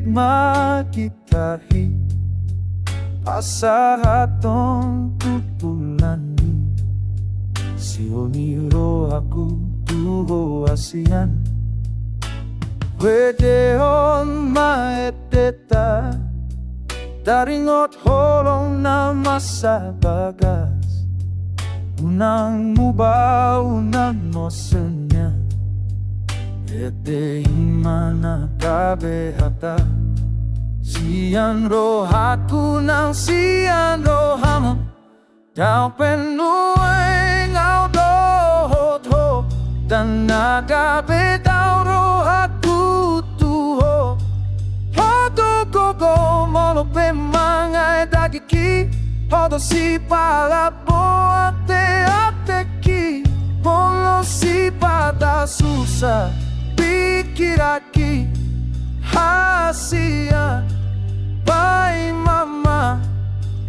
magitahi asahatong tutulani sioniro aku tuho asian Wedeon maeteta daringot holong na masabagas unang muba unang nosenya Ete imana kabehata Sian rohaku nang sian rohamo Dao penueng au doho Dan nagabe dao rohaku tuho Hodo gogo molo pemangai dagiki Hodo si palapo ate ateki Molo si pada susah Pikiraki hasia Pai mama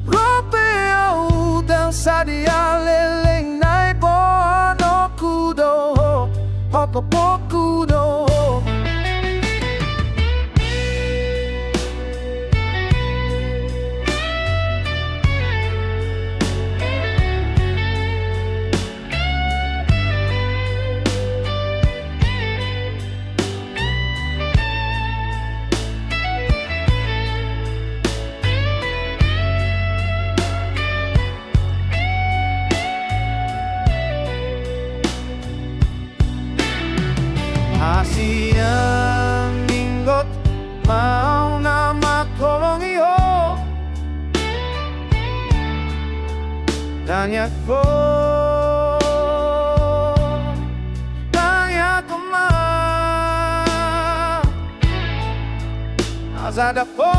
Rope au dan sadia leleng nai bono kudo Hopo pokudo Asian minggot mau nama tolong iyo Tanya ko ma Azada po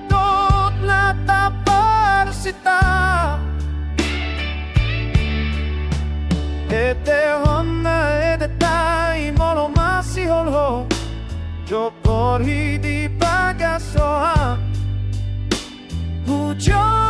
tot na tapar sita Etehon na edetai molo masihol ho Jopor hidi pagasoha Hujo